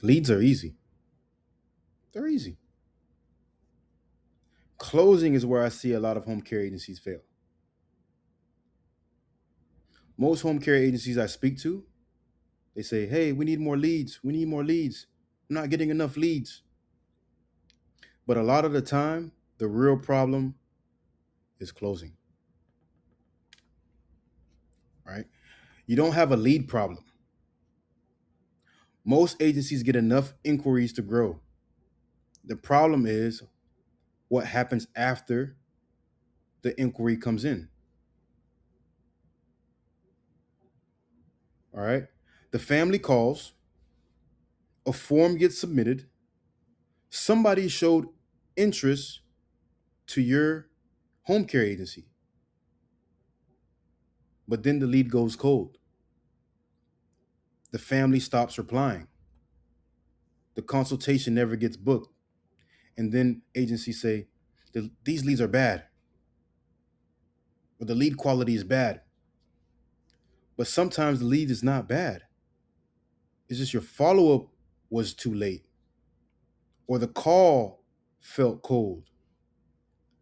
Leads are easy. They're easy. Closing is where I see a lot of home care agencies fail. Most home care agencies I speak to, they say, hey, we need more leads. We need more leads. I'm not getting enough leads. But a lot of the time, the real problem is closing, right? You don't have a lead problem. Most agencies get enough inquiries to grow. The problem is what happens after the inquiry comes in. All right. The family calls, a form gets submitted, somebody showed interest to your home care agency, but then the lead goes cold. The family stops replying. The consultation never gets booked. And then agencies say, these leads are bad, or the lead quality is bad. But sometimes the lead is not bad. It's just your follow up was too late, or the call felt cold.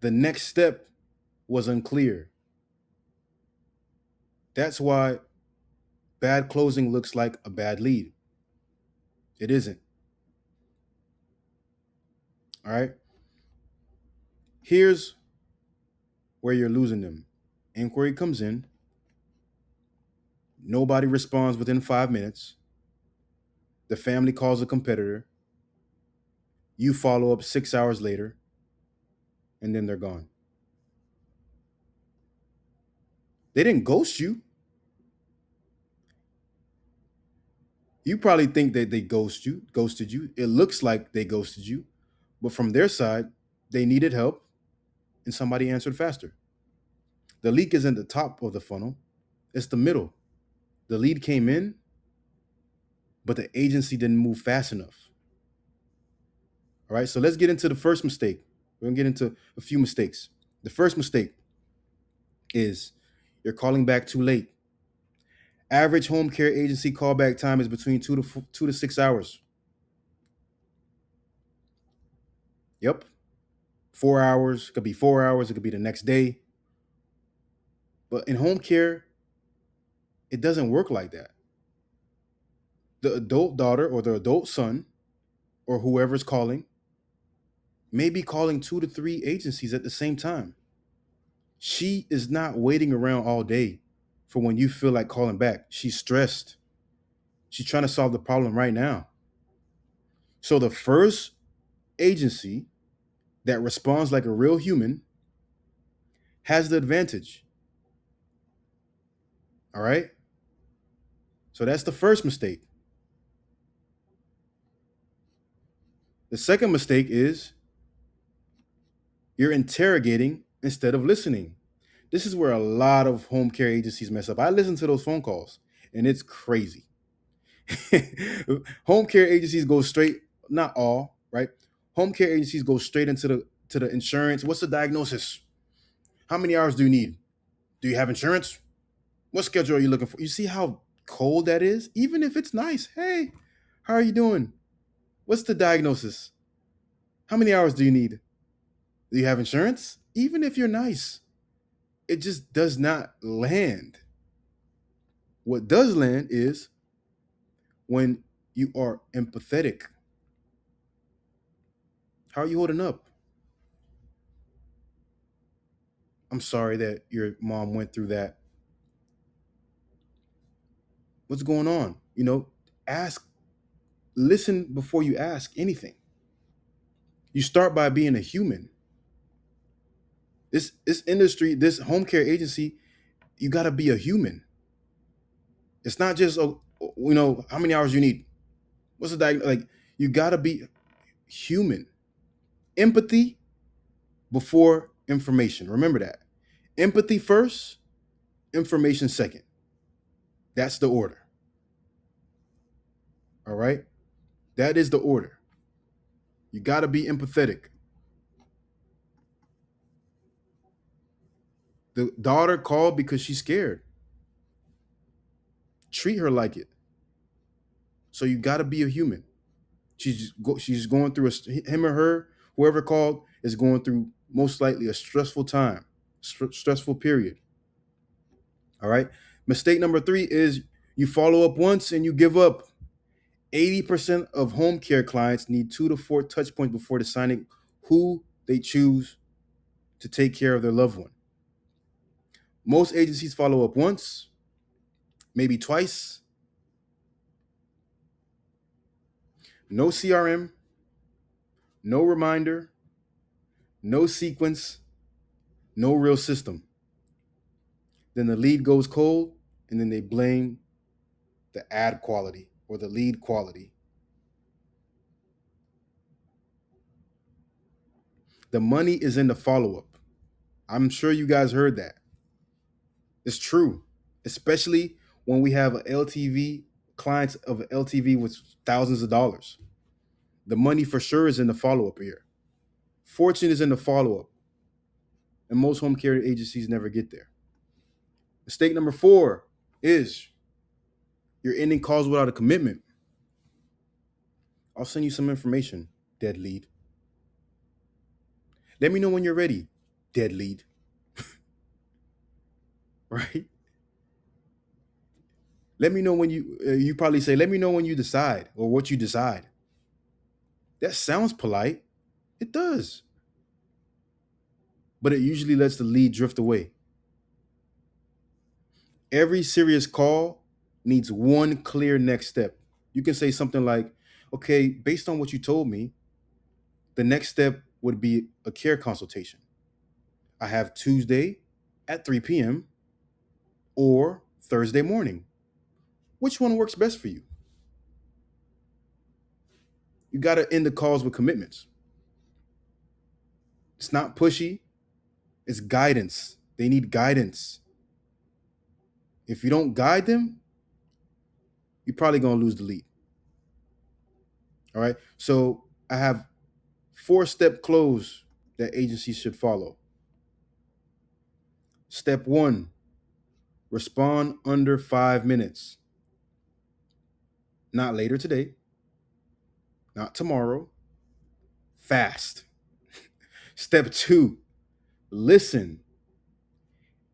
The next step was unclear. That's why bad closing looks like a bad lead. It isn't. All right. Here's where you're losing them. Inquiry comes in, nobody responds within 5 minutes. The family calls a competitor. You follow up 6 hours later, and then they're gone. They didn't ghost you. You probably think that they ghosted you. It looks like they ghosted you, but from their side, they needed help and somebody answered faster. The leak isn't the top of the funnel, it's the middle. The lead came in, but the agency didn't move fast enough. All right, so let's get into the first mistake. We're gonna get into a few mistakes. The first mistake is you're calling back too late. Average home care agency callback time is between 2 to 6 hours. Yep, 4 hours. It could be 4 hours. It could be the next day. But in home care, it doesn't work like that. The adult daughter or the adult son or whoever's calling may be calling 2 to 3 agencies at the same time. She is not waiting around all day for when you feel like calling back. She's stressed. She's trying to solve the problem right now. So the first agency that responds like a real human has the advantage. All right? So that's the first mistake. The second mistake is you're interrogating instead of listening. This is where a lot of home care agencies mess up. I listen to those phone calls and it's crazy. Home care agencies go straight, not all, right? Home care agencies go straight into the insurance. What's the diagnosis? How many hours do you need? Do you have insurance? What schedule are you looking for? You see how cold that is? Even if it's nice. Hey, how are you doing? What's the diagnosis? How many hours do you need? Do you have insurance? Even if you're nice, it just does not land. What does land is when you are empathetic. How are you holding up? I'm sorry that your mom went through that. What's going on? Ask, listen before you ask anything. You start by being a human. This industry, this home care agency, you got to be a human. It's not just how many hours you need. What's the like? You got to be human. Empathy before information. Remember that. Empathy first, information second. That's the order. All right? That is the order. You got to be empathetic. The daughter called because she's scared. Treat her like it. So you got to be a human. She's going through him or her, whoever called, is going through most likely a stressful time, stressful period. All right. Mistake number 3 is you follow up once and you give up. 80% of home care clients need 2 to 4 touch points before deciding who they choose to take care of their loved one. Most agencies follow up once, maybe twice. No CRM, no reminder, no sequence, no real system. Then the lead goes cold, and then they blame the ad quality or the lead quality. The money is in the follow up. I'm sure you guys heard that. It's true, especially when we have a LTV, clients of LTV with thousands of dollars. The money for sure is in the follow up here. Fortune is in the follow up. And most home care agencies never get there. Mistake number 4 is you're ending calls without a commitment. I'll send you some information, dead lead. Let me know when you're ready, dead lead. Right? Let me know when you probably say, let me know when you decide or what you decide. That sounds polite. It does. But it usually lets the lead drift away. Every serious call needs one clear next step. You can say something like, okay, based on what you told me, the next step would be a care consultation. I have Tuesday at 3 p.m. or Thursday morning. Which one works best for you? You got to end the calls with commitments. It's not pushy. It's guidance. They need guidance. If you don't guide them, you're probably going to lose the lead. All right. So I have 4-step close that agencies should follow. Step 1, respond under 5 minutes. Not later today, not tomorrow. Fast. Step 2, listen.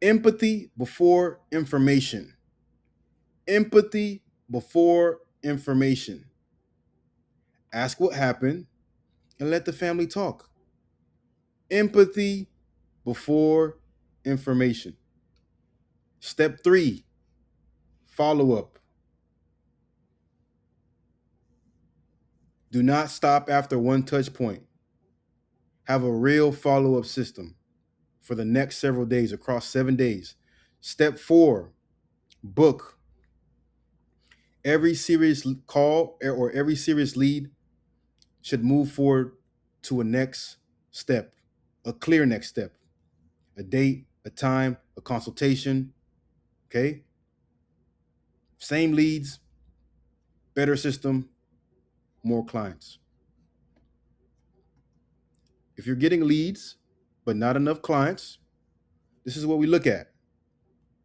Empathy before information. Empathy before information. Ask what happened and let the family talk. Empathy before information. Step 3, follow up. Do not stop after one touch point. Have a real follow up system for the next several days across 7 days. Step 4, book. Every serious call or every serious lead should move forward to a next step, a clear next step, a date, a time, a consultation. Okay. Same leads, better system, more clients. If you're getting leads, but not enough clients, this is what we look at.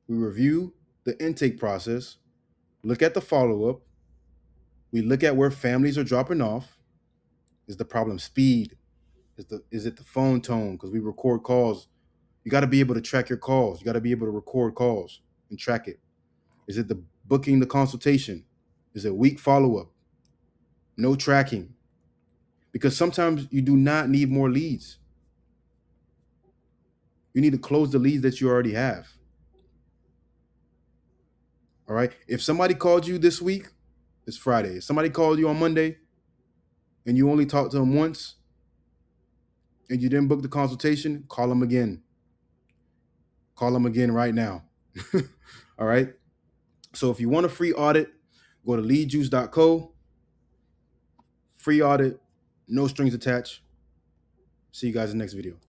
We review the intake process, look at the follow-up, we look at where families are dropping off. Is the problem speed? Is it the phone tone? Because we record calls. You got to be able to track your calls. You got to be able to record calls and track it. Is it the booking the consultation? Is it weak follow-up? No tracking. Because sometimes you do not need more leads. You need to close the leads that you already have. All right. If somebody called you this week, it's Friday. If somebody called you on Monday and you only talked to them once and you didn't book the consultation, call them again. Call them again right now. All right. So if you want a free audit, go to leadjuice.co. Free audit, no strings attached. See you guys in the next video.